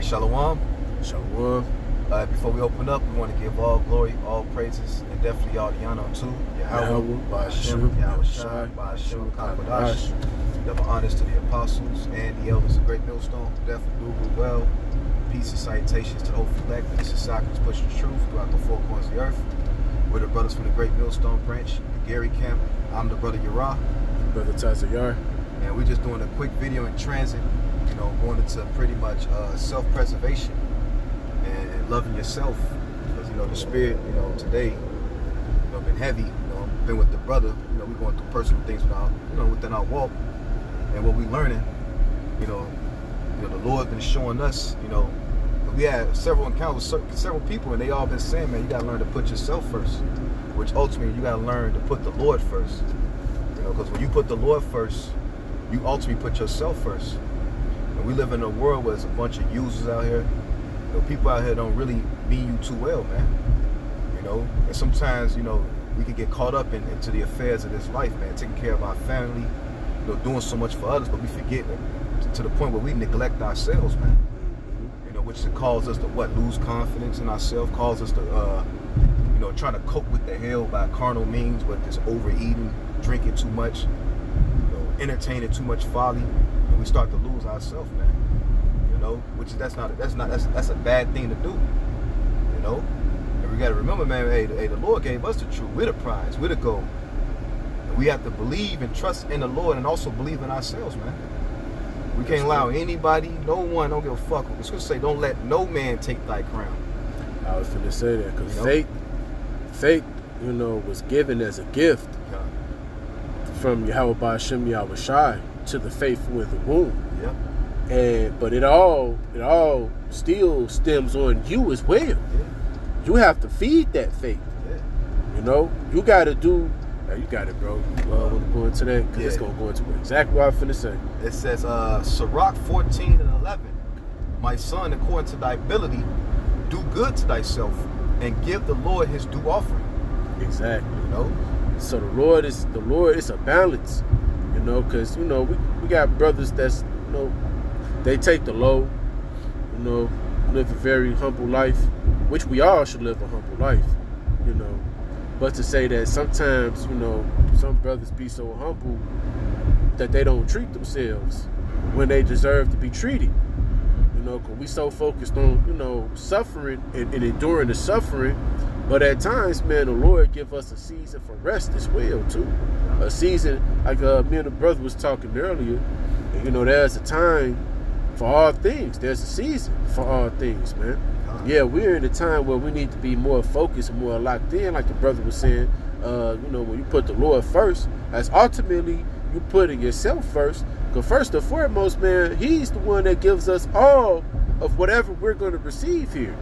Shalom. Shalom. Before we open up, we want to give all glory, all praises, and definitely all the honor to Yahweh, Ba'ashem, Yahweh Shai, Ba'ashem, Kakadash. Double honors to the apostles and the elders of Great Millstone. Definitely do well. Peace and salutations to the whole elect. This is Socrates pushing the truth throughout the four corners of the earth. We're the brothers from the Great Millstone branch, the Gary camp. I'm the brother Yara. Brother Thyself. And we're just doing a quick video in transit, going into pretty much self-preservation and loving yourself. Because, the spirit, today, been heavy. Been with the brother. We're going through personal things within our walk. And what we learning, the Lord been showing us, we had several encounters with several people, and they all been saying, man, you got to learn to put yourself first. Which ultimately, you got to learn to put the Lord first. Because when you put the Lord first, you ultimately put yourself first. And we live in a world where there's a bunch of users out here. People out here don't really mean you too well, man. And sometimes, we can get caught up into the affairs of this life, man, taking care of our family, doing so much for others, but we forget to the point where we neglect ourselves, man. Which calls us to lose confidence in ourselves, calls us to, trying to cope with the hell by carnal means, whether it's overeating, drinking too much, entertaining too much folly, and we start to lose ourselves, man. Which that's a bad thing to do. And we got to remember, man. Hey, the Lord gave us the truth. We're the prize. We're the goal. And we have to believe and trust in the Lord, and also believe in ourselves, man. We can't allow anybody, no one, don't give a fuck. It's going to say, don't let no man take thy crown. I was going to say that because faith, was given as a gift from Yahweh Ba'ashem, Yahweh Shai to the faithful in the womb. Yeah. But it all still stems on you as well. Yeah. You have to feed that faith. Yeah. You got to do. You got it, bro. Want to go into that? Because it's going to go into exactly what I'm finna say. It says, Sirach 14:11, my son, according to thy ability, do good to thyself, and give the Lord his due offering. Exactly. So the Lord is a balance. Because we got brothers that's they take the low, live a very humble life, which we all should live a humble life, But to say that sometimes, some brothers be so humble that they don't treat themselves when they deserve to be treated. Because we so focused on, suffering and enduring the suffering. But at times, man, the Lord give us a season for rest as well, too. A season, like me and the brother was talking earlier, and, there's a time for all things. There's a season for all things, man. Yeah, we're in a time where we need to be more focused and more locked in, like the brother was saying. When you put the Lord first, as ultimately you putting yourself first. Because first and foremost, man, he's the one that gives us all of whatever we're going to receive here.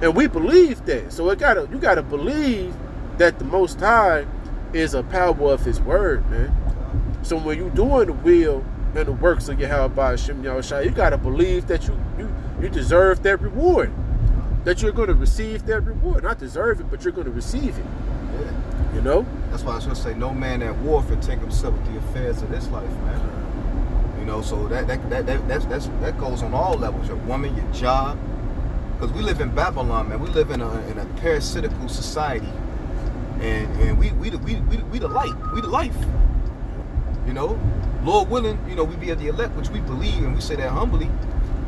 And we believe that. So you gotta believe that the Most High is a power of his word, man. So when you're doing the will and the works of Yahweh Ba'ashem Yahweh Shai, you gotta believe that you deserve that reward. That you're gonna receive that reward. Not deserve it, but you're gonna receive it. Yeah. That's why I was gonna say, no man at war for take himself with the affairs of this life, man. So that goes on all levels. Your woman, your job. Because we live in Babylon, man. We live in a parasitical society, and we the light, we the life. Lord willing, we be of the elect, which we believe, and we say that humbly.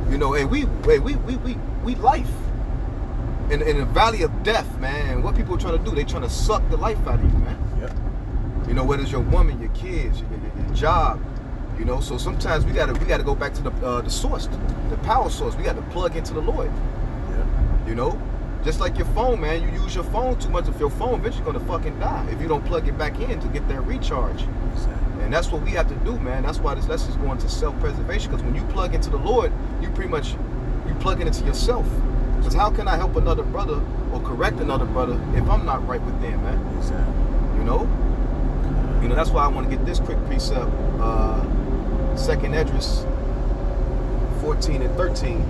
And we life in the valley of death, man. And what people are trying to do, they trying to suck the life out of you, man. Yep. Whether it's your woman, your kids, your job. So sometimes we gotta go back to the source, the power source. We got to plug into the Lord. Just like your phone, man. You use your phone too much. If your phone eventually gonna fucking die if you don't plug it back in to get that recharge. Exactly. And that's what we have to do, man. That's why this lesson's going to self-preservation. Because when you plug into the Lord, you plug it into yourself. Because how can I help another brother or correct another brother if I'm not right with them, man? Exactly. That's why I want to get this quick precept. 2nd Esdras 14 and 13.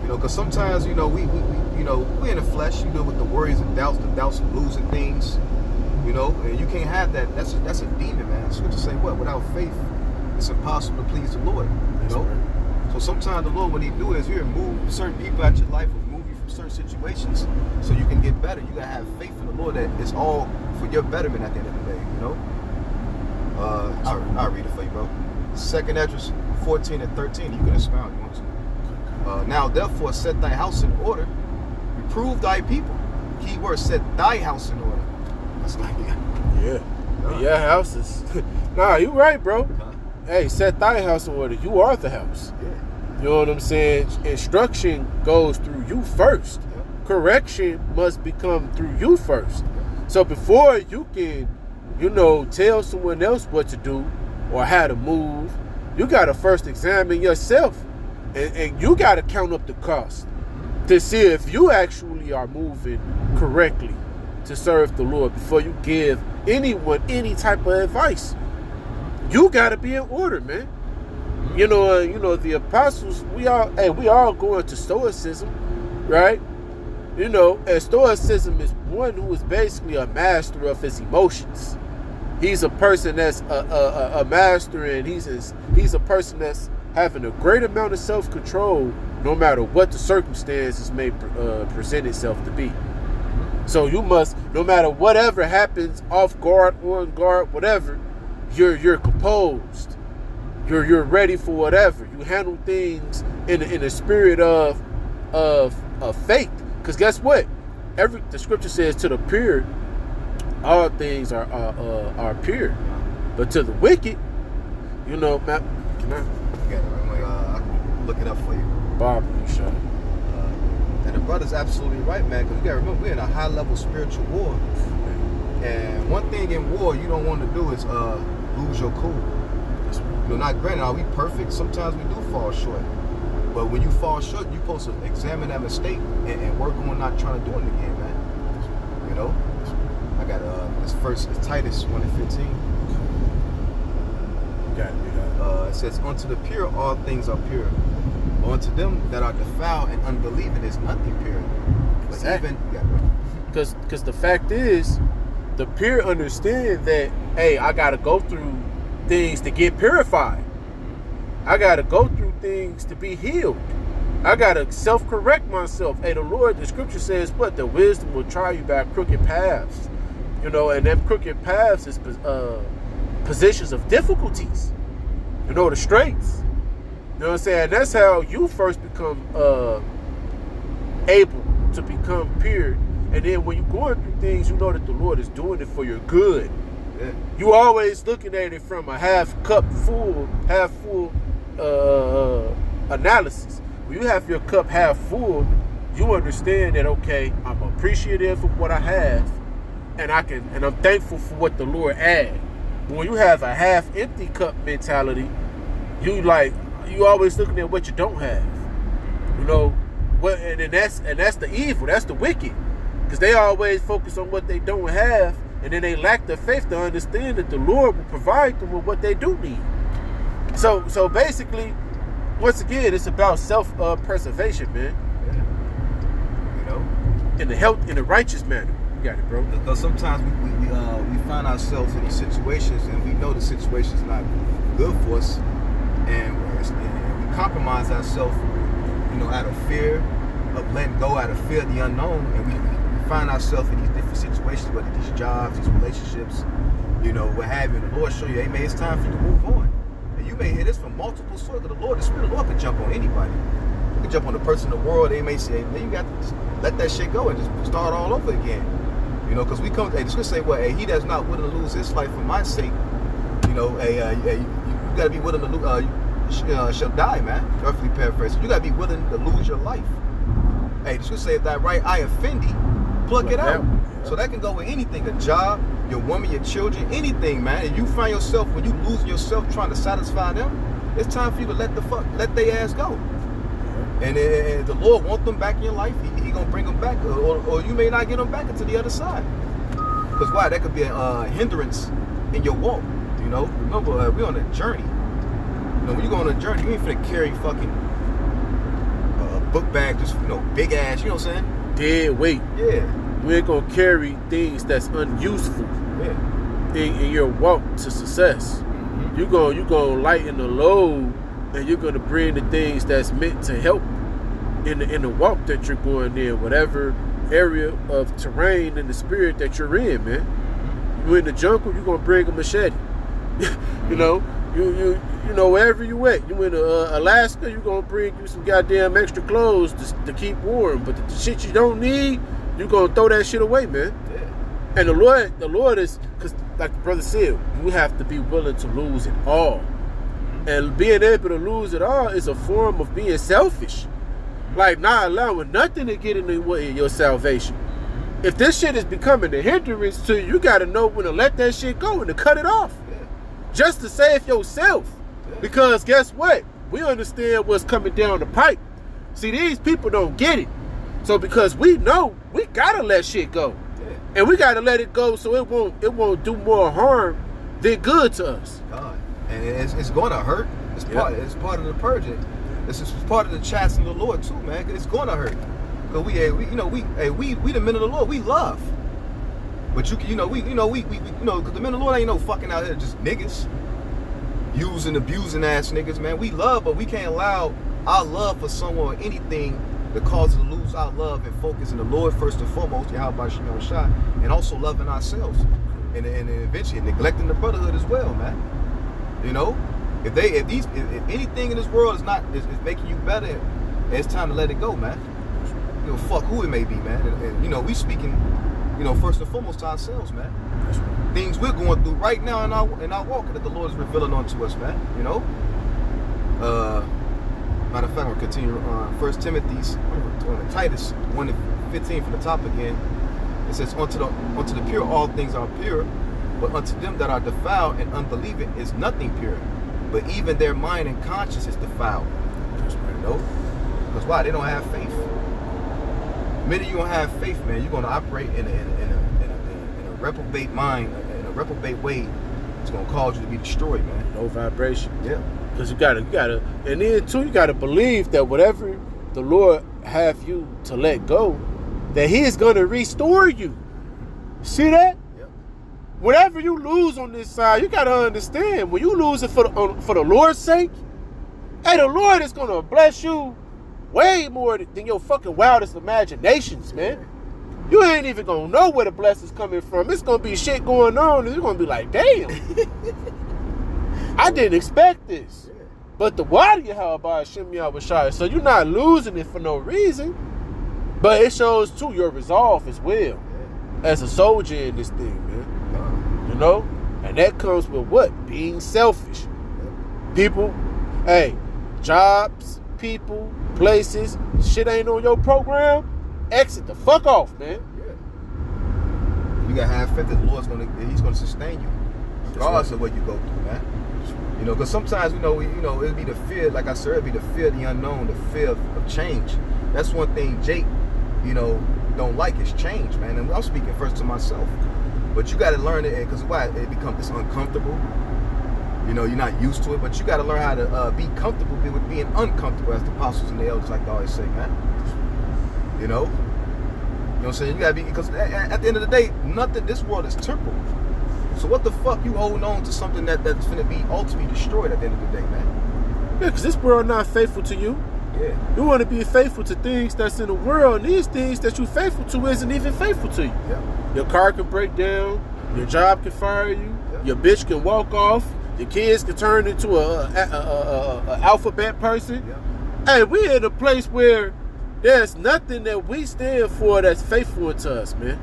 Because sometimes, we in the flesh, with the worries and doubts, the doubts of losing things, and you can't have that. That's a demon, man. Scripture say what? Without faith, it's impossible to please the Lord, So sometimes the Lord, when He do is He remove certain people out your life, or remove you from certain situations, so you can get better. You gotta have faith in the Lord that it's all for your betterment at the end of the day. You know. I'll read it for you, bro. 2nd Esdras 14 and 13. You can expound if you want to. Now therefore set thy house in order, reprove thy people. Key word: set thy house in order. That's like yeah, houses. Nah, you right, bro. Hey, set thy house in order. You are the house. Yeah. You know what I'm saying? Instruction goes through you first. Yeah. Correction must become through you first. So before you can, tell someone else what to do or how to move, you got to first examine yourself. And you got to count up the cost to see if you actually are moving correctly to serve the Lord before you give anyone any type of advice. You got to be in order, man. The apostles, we all go into stoicism, right? And stoicism is one who is basically a master of his emotions. He's a person that's a master, and he's a person that's having a great amount of self-control no matter what the circumstances may present itself to be. So you must, no matter whatever happens, off guard, on guard, whatever, you're composed. You're ready for whatever. You handle things in a spirit of faith. Because guess what? The scripture says to the pure, all things are pure. But to the wicked, can I? Okay, I can look it up for you. Bob, you shut. And the brother's absolutely right, man, because you gotta remember, we're in a high-level spiritual war. And one thing in war you don't want to do is lose your cool. Not granted, are we perfect? Sometimes we do fall short. But when you fall short, you're supposed to examine that mistake and work on not trying to do it again, man. I got it's Titus 1 and 15. Got it. It says, unto the pure all things are pure. But unto them that are defiled and unbelieving is nothing pure. But exactly. Because the fact is, the pure understand that, hey, I got to go through things to get purified. I got to go through things to be healed. I got to self-correct myself. Hey, the scripture says what? The wisdom will try you by crooked paths. And them crooked paths is positions of difficulties. The straits. You know what I'm saying? That's how you first become able to become pure. And then when you're going through things, you know that the Lord is doing it for your good. Yeah. You always looking at it from a half full analysis. When you have your cup half full, you understand that, okay, I'm appreciative of what I have, and I'm thankful for what the Lord added. But when you have a half empty cup mentality, you always looking at what you don't have. And that's the evil, that's the wicked. Because they always focus on what they don't have, and then they lack the faith to understand that the Lord will provide them with what they do need. So basically, once again, it's about self-preservation, man. Yeah. In the righteous manner. You got it, bro. Because sometimes we find ourselves in these situations, and we know the situation's not good for us, and we compromise ourselves, out of fear of letting go, out of fear of the unknown, and we find ourselves in these different situations, whether these jobs, these relationships, what have you. And the Lord show you, hey man, it's time for you to move on. And you may hear this from multiple sources. The Spirit of the Lord can jump on anybody. You can jump on the person in the world. They may say, man, you got to just let that shit go and just start all over again. Because we come, the scripture say, well, hey, he that's not willing to lose his life for my sake, you got to be willing to lose, shall die, man. Roughly paraphrase. You got to be willing to lose your life. Hey, the scripture say, if that right eye offend thee, pluck it out. Yeah. So that can go with anything, a job, your woman, your children, anything, man. And you find yourself, when you lose yourself trying to satisfy them, it's time for you to let their ass go. And if the Lord wants them back in your life, he gonna bring them back, or you may not get them back into the other side. Because why? That could be a hindrance in your walk. Remember, we're on a journey. When you go on a journey, you ain't finna carry fucking book bag, just big ass. You know what I'm saying? Dead weight. Yeah. You ain't gonna carry things that's unuseful. Yeah. In your walk to success. Mm-hmm. You gonna lighten the load and you're gonna bring the things that's meant to help in the walk that you're going in, whatever area of terrain in the spirit that you're in, man. You in the jungle, you're gonna bring a machete. You know, you know, wherever you at, you in Alaska, you're gonna bring you some goddamn extra clothes to keep warm. But the shit you don't need, you're gonna throw that shit away, man. Yeah. And the Lord is, because like the brother said, you have to be willing to lose it all. And being able to lose it all is a form of being selfish. Like not allowing nothing to get in the way of your salvation. If this shit is becoming a hindrance to you, you gotta know when to let that shit go and to cut it off. Yeah. Just to save yourself. Yeah. Because guess what? We understand what's coming down the pipe. See, these people don't get it. So because we know, we gotta let shit go. Yeah. And we gotta let it go so it won't do more harm than good to us. God. And it's gonna hurt. It's part of the purging. This is part of the chastising of the Lord too, man. It's gonna hurt. Cause we the men of the Lord, we love. But cause the men of the Lord ain't no fucking out here just niggas. Using, abusing ass niggas, man. We love, but we can't allow our love for someone or anything to cause us to lose our love and focus in the Lord first and foremost, Yahweh Shem Shai, and also loving ourselves. And eventually neglecting the brotherhood as well, man. You know? If anything in this world is making you better, it's time to let it go, man. You know, fuck who it may be, man. And we speaking, first and foremost to ourselves, man. That's right. Things we're going through right now in our walk that the Lord is revealing onto us, man. You know. Matter of fact, we'll continue on 1 Timothy's Titus 1:15 from the top again. It says, unto the pure all things are pure, but unto them that are defiled and unbelieving is nothing pure. But even their mind and conscience is defiled. You know? Because why? They don't have faith. The minute you don't have faith, man, you're going to operate in a reprobate mind, in a reprobate way. It's going to cause you to be destroyed, man. No vibration. Yeah. Because you gotta, and then too, you gotta believe that whatever the Lord have you to let go, that He is gonna restore you. See that? Whatever you lose on this side, you gotta understand, when you lose it for the Lord's sake, hey, the Lord is gonna bless you way more than your fucking wildest imaginations, man. You ain't even gonna know where the blessing's coming from. It's gonna be shit going on, and you're gonna be like, damn, I didn't expect this. But the water you have by Shem Yahweh, so you're not losing it for no reason. But it shows too your resolve as well, as a soldier in this thing, man. You know? And that comes with what? Being selfish. People, hey, jobs, people, places, shit ain't on your program, exit the fuck off, man. Yeah. You gotta have faith that the Lord's He's gonna sustain you, regardless of what you go through, man. You know, because sometimes, it'd be the fear, like I said, it'd be the fear of the unknown, the fear of change. That's one thing Jake, don't like is change, man. And I'm speaking first to myself. But you got to learn it, because why? It becomes uncomfortable. You're not used to it, but you got to learn how to be comfortable with being uncomfortable, as the apostles and the elders like to always say, man. You know what I'm saying? You got to be, because at the end of the day, nothing, this world is temporal. So what the fuck you holding on to something that's going to be ultimately destroyed at the end of the day, man? Yeah, because this world not faithful to you. Yeah. You want to be faithful to things that's in the world, and these things that you're faithful to isn't even faithful to you. Yeah. Your car can break down, your job can fire you, your bitch can walk off, your kids can turn into a alphabet person. Yeah. Hey, we in a place where there's nothing that we stand for that's faithful to us, man.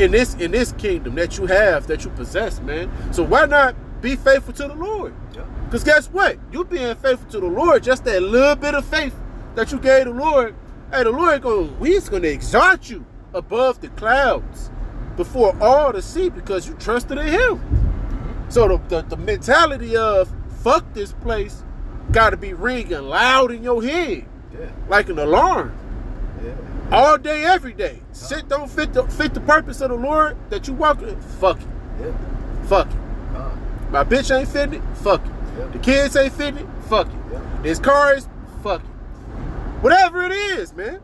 In this kingdom that you have, that you possess, man. So why not be faithful to the Lord? Yeah. Because guess what? You being faithful to the Lord, just that little bit of faith that you gave the Lord, hey, the Lord He's going to exalt you above the clouds before all to see, because you trusted in Him. So the mentality of fuck this place got to be ringing loud in your head, like an alarm. Yeah. All day, every day. Shit don't fit the purpose of the Lord that you walk in. Fuck it. Yeah. Fuck it. My bitch ain't fitting it. Fuck it. Yeah. The kids ain't fitting it. Fuck it. Yeah. This car is. Fuck it. Whatever it is, man.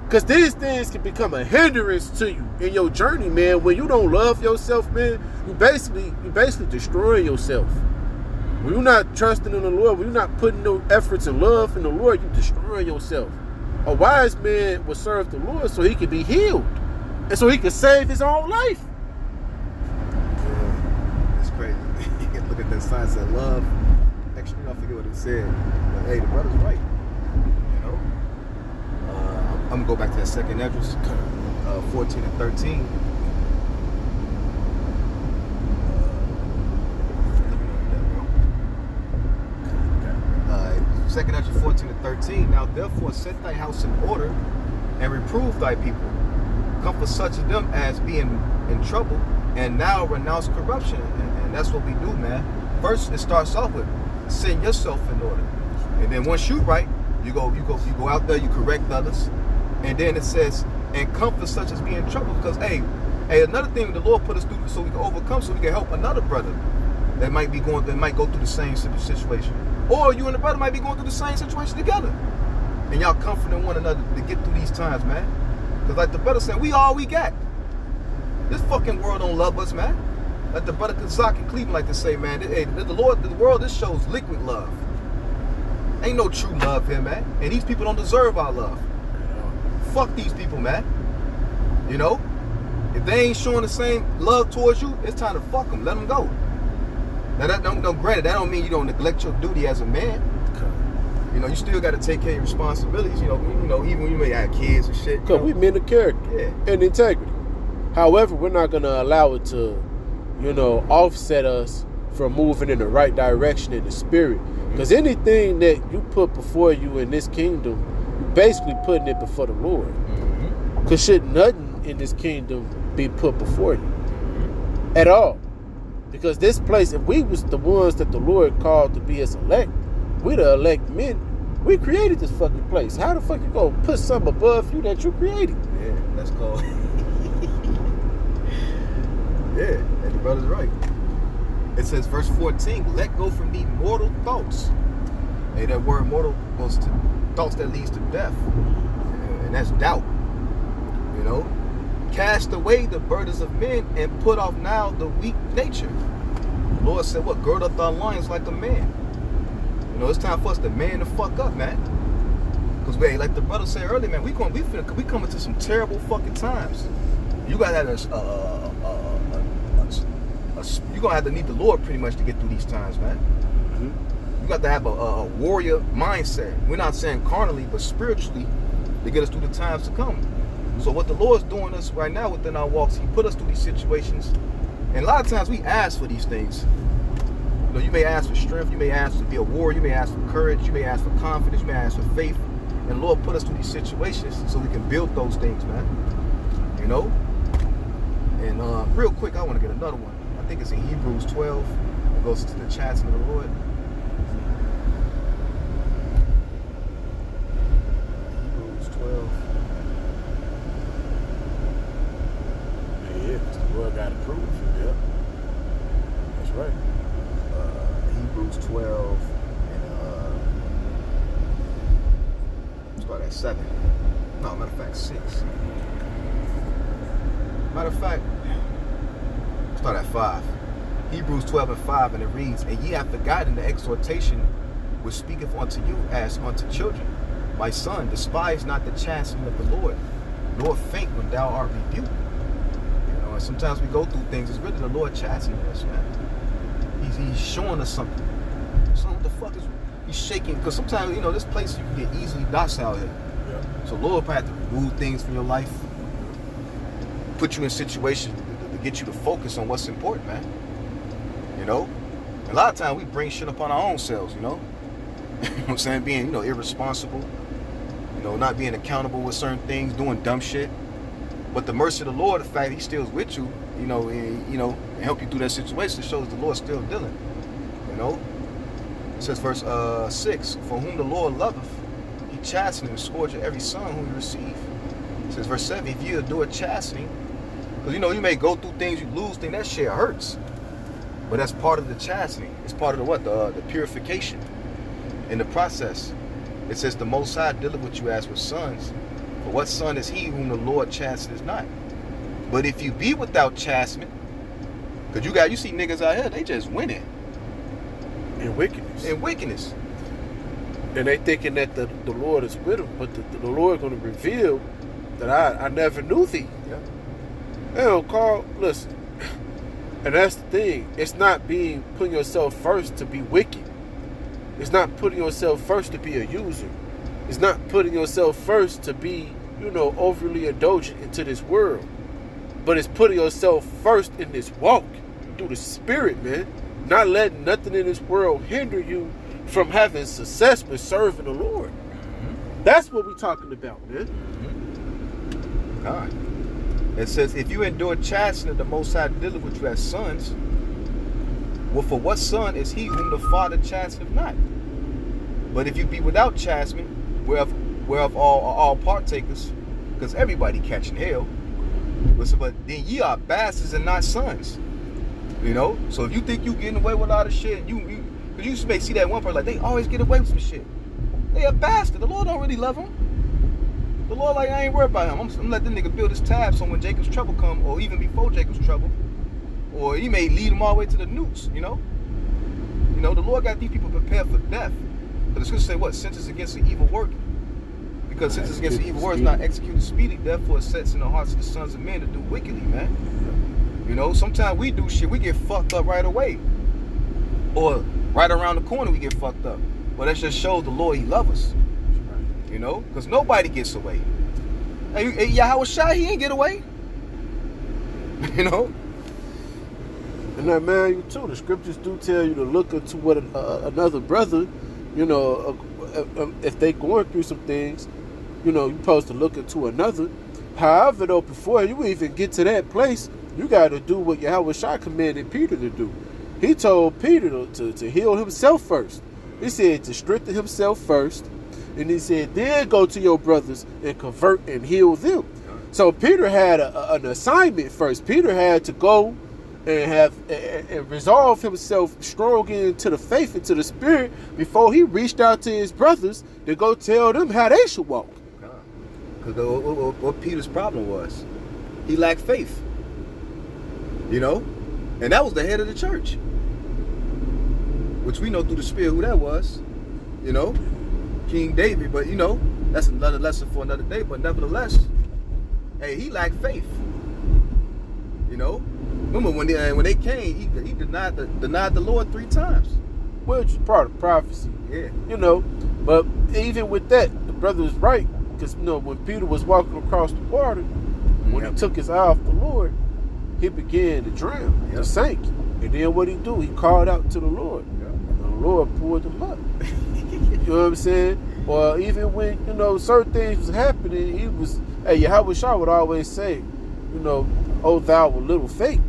Because these things can become a hindrance to you in your journey, man. When you don't love yourself, man, you basically destroying yourself. When you're not trusting in the Lord, when you're not putting no efforts and love in the Lord, you're destroying yourself. A wise man will serve the Lord so he can be healed and so he can save his own life. Yeah, it's crazy. You can look at that sign, said love. Actually, I forget what it said. But hey, the brother's right. You know? I'm going to go back to that second address, 14 and 13. Second Ezra 14 and 13. Now therefore set thy house in order and reprove thy people. Comfort such of them as being in trouble, and now renounce corruption. And that's what we do, man. First, it starts off with setting yourself in order, and then once you right, you go out there, you correct others, and then it says, and comfort such as being in trouble. Because hey, another thing the Lord put us through so we can overcome, so we can help another brother that might go through the same situation. Or you and the brother might be going through the same situation together. And y'all comforting one another to get through these times, man. Because like the brother said, we all we got. This fucking world don't love us, man. Like the brother Kazak in Cleveland like to say, man, hey, the world, this shows liquid love. Ain't no true love here, man. And these people don't deserve our love. Fuck these people, man. You know? If they ain't showing the same love towards you, it's time to fuck them. Let them go. Now, granted, that don't mean you don't neglect your duty as a man. You know, you still got to take care of your responsibilities. You know, even when you may have kids and shit. Because we men of character and integrity. However, we're not going to allow it to, offset us from moving in the right direction in the spirit. Because anything that you put before you in this kingdom, you're basically putting it before the Lord. Because should nothing in this kingdom be put before you at all. Because this place, if we was the ones that the Lord called to be his elect, we the elect men, we created this fucking place. How the fuck you gonna put something above you that you created? Yeah, that's called. Yeah, and the brother's right. It says, verse 14, let go from thee mortal thoughts. Hey, that word mortal goes to thoughts that leads to death. And that's doubt. You know? Cast away the burdens of men and put off now the weak nature. The Lord said, what? Gird up thy loins like a man. You know, it's time for us to man the fuck up, man. Because, like the brother said earlier, man, we coming to some terrible fucking times. You gotta have you're gonna have to need the Lord pretty much to get through these times, man. You got to have a warrior mindset. We're not saying carnally, but spiritually, to get us through the times to come. So what the Lord's doing us right now within our walks, he put us through these situations. And a lot of times we ask for these things. You know, you may ask for strength, you may ask to be a warrior, you may ask for courage, you may ask for confidence, you may ask for faith. And the Lord put us through these situations so we can build those things, man. You know? And real quick, I want to get another one. I think it's in Hebrews 12. It goes to the chastening of the Lord. Hebrews 12. Yeah, because the Lord got to prove you. Yeah. That's right. Hebrews 12 and start at 7. No, matter of fact, 6. Matter of fact, start at 5. Hebrews 12 and 5, and it reads, and ye have forgotten the exhortation which speaketh unto you as unto children. My son, despise not the chastening of the Lord, nor faint when thou art rebuked. You know, and sometimes we go through things, it's really the Lord chastening us, man. He's showing us something. So what the fuck is he's shaking? Because sometimes, you know, this place you can get easily docile here. Yeah. So Lord probably have to remove things from your life, put you in situations to get you to focus on what's important, man. You know? A lot of times we bring shit upon our own selves, you know? You know what I'm saying? Being, you know, irresponsible, you know, not being accountable with certain things, doing dumb shit. But the mercy of the Lord, the fact he still is with you, and help you through that situation, shows the Lord still dealing. You know? It says verse 6, for whom the Lord loveth, he chasteneth and scourgeth every son whom he receive. It says verse 7, if you endure chastening, because, you know, you may go through things, you lose things, that shit hurts. But that's part of the chastening. It's part of the what? The purification. In the process, it says the Most High dealeth with you as with sons. For what son is he whom the Lord chasteneth not? But if you be without chastisement, because you see niggas out here, they just winning. in wickedness. In wickedness. And they thinking that the Lord is with them, but the Lord going to reveal that I never knew thee. Yeah. They don't call, listen, and that's the thing. It's not putting yourself first to be wicked. It's not putting yourself first to be a user. It's not putting yourself first to be, overly indulgent into this world. But it's putting yourself first in this walk through the Spirit, man. Not letting nothing in this world hinder you from having success with serving the Lord. Mm-hmm. That's what we're talking about, man. Mm-hmm. God. It says, if you endure chastening, the Most High dealeth with you as sons. Well, for what son is he whom the Father chasteneth not? But if you be without chastisement, whereof all are all partakers, because everybody catching hell. But then ye are bastards and not sons. So if you think you getting away with a lot of shit, because you may see that one person like they always get away with some shit. They a bastard. The Lord don't really love them. The Lord like, I ain't worried about him. I'm gonna let the nigga build his tab so when Jacob's trouble come, or even before Jacob's trouble, or he may lead them all the way to the nukes. The Lord got these people prepared for death. But it's gonna say what? Sentence against the evil work. Because sentence against the evil work is not executed speedily, therefore it sets in the hearts of the sons of men to do wickedly, man. Sometimes we do shit, we get fucked up right away. Or right around the corner we get fucked up. But that just shows the Lord he loves us. Because nobody gets away. Hey, Yahweh Shai, he ain't get away. And that, man, you too, the scriptures do tell you to look into what another brother, if they going through some things, you're supposed to look into another. However, though, before you even get to that place, you got to do what Yahweh Shai commanded Peter to do. He told Peter to heal himself first. He said to strengthen himself first. And he said, then go to your brothers and convert and heal them. So Peter had an assignment first. Peter had to go and resolve himself strong into the faith, into the Spirit, before he reached out to his brothers to go tell them how they should walk. Because what Peter's problem was, he lacked faith. And that was the head of the church. Which we know through the Spirit who that was. King David. But, that's another lesson for another day. But nevertheless, hey, he lacked faith. Remember when they came, he denied the Lord 3 times. Which is part of prophecy. Yeah. But even with that, the brother is right. Because, when Peter was walking across the water, when he took his eye off the Lord, he began to drown, to sink. And then what he do? He called out to the Lord. And the Lord pulled him up. You know what I'm saying? Or even when, certain things was happening, Yahweh Shai would always say, oh, thou with little faith.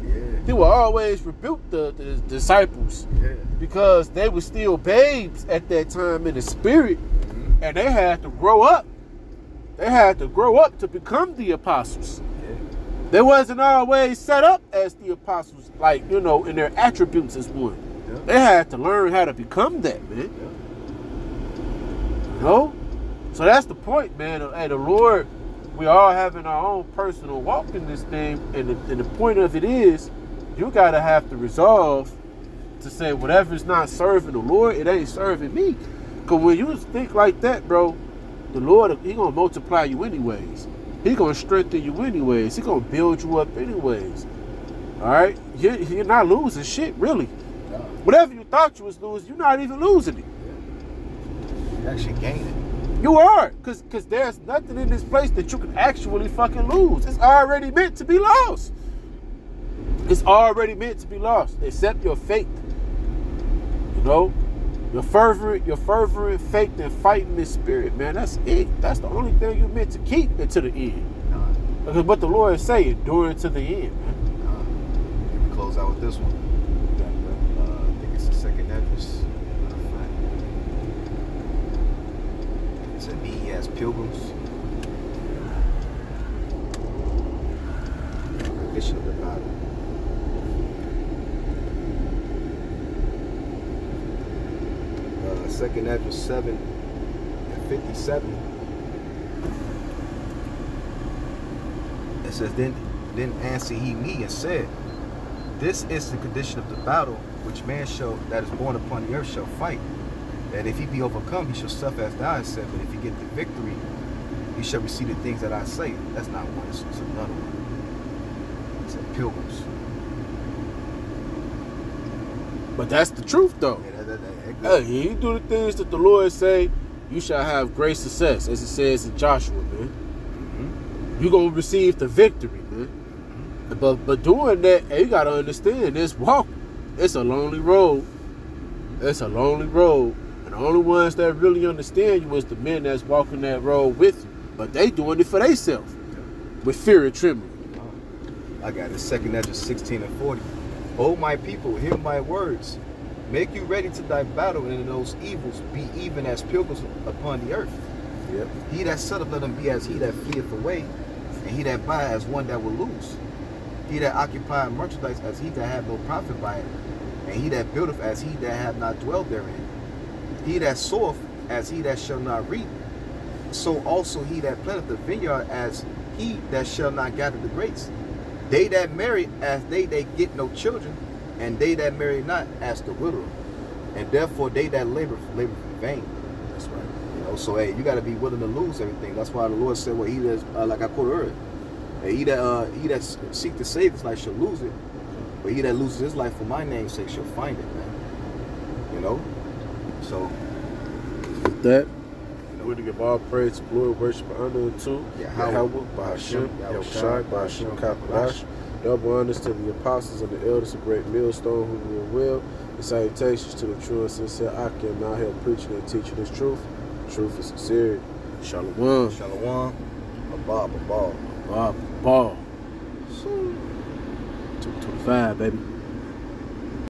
He would always rebuke the disciples because they were still babes at that time in the Spirit, and they had to grow up. They had to grow up to become the apostles. They wasn't always set up as the apostles, like, in their attributes as one. They had to learn how to become that, man. So that's the point, man. Hey, the Lord, we all having our own personal walk in this thing, and the point of it is, you gotta have to resolve to say whatever's not serving the Lord, it ain't serving me. Cause when you think like that, bro, the Lord, he gonna multiply you anyways. He gonna strengthen you anyways. He gonna build you up anyways. All right, you're not losing shit, really. Whatever you thought you was losing, you're not even losing it. You're actually gaining. You are, cause there's nothing in this place that you can actually fucking lose. It's already meant to be lost. It's already meant to be lost, except your faith. Your fervent faith and fighting this spirit, man. That's it. That's the only thing you're meant to keep until the end. Because what the Lord is saying, endure to the end, man. We close out with this one. I think it's the second address. It said, "Be ye as pilgrims." Edition of the Bible. Second address 7 and 57. It says, then answered he me and said, this is the condition of the battle which man shall that is born upon the earth shall fight. That if he be overcome, he shall suffer as thou hast said. But if he get the victory, he shall receive the things that I say. That's not one. It's another one. It's a pilgrims. But that's the truth, though. Yeah, Hey, you do the things that the Lord say, you shall have great success, as it says in Joshua, man. You're going to receive the victory, man. But doing that, hey, you got to understand, this walk, it's a lonely road. It's a lonely road. And the only ones that really understand you is the men that's walking that road with you. But they doing it for themselves, with fear and trembling. I got it. 2 Ezra 16 and 40. O my people, hear my words. Make you ready to thy battle, and in those evils be even as pilgrims upon the earth. Yep. He that setteth, let him be as he that fleeth away, and he that buyeth as one that will lose. He that occupieth merchandise as he that hath no profit by it, and he that buildeth as he that hath not dwelled therein. He that soweth as he that shall not reap, so also he that planteth the vineyard as he that shall not gather the grapes. They that marry as they that get no children, and they that marry not as the widow. And therefore they that labor in vain. That's right. You know, so hey, you got to be willing to lose everything. That's why the Lord said, well, he that's like I quoted earlier, hey, he that seek to save his life shall lose it, but he that loses his life for my name's sake shall find it, man. You know, so with that, we're to give all praise, glory, worship, and honor unto Yahweh, Bahashim, Yahushai, Bahashim, Kapadash. Double honors to the apostles and the elders of Great Millstone who rule well. And salutations to the true and sincere Akim out here preaching and teaching this truth. Truth is sincere. Shalom. Shalom. Abba. 225, baby.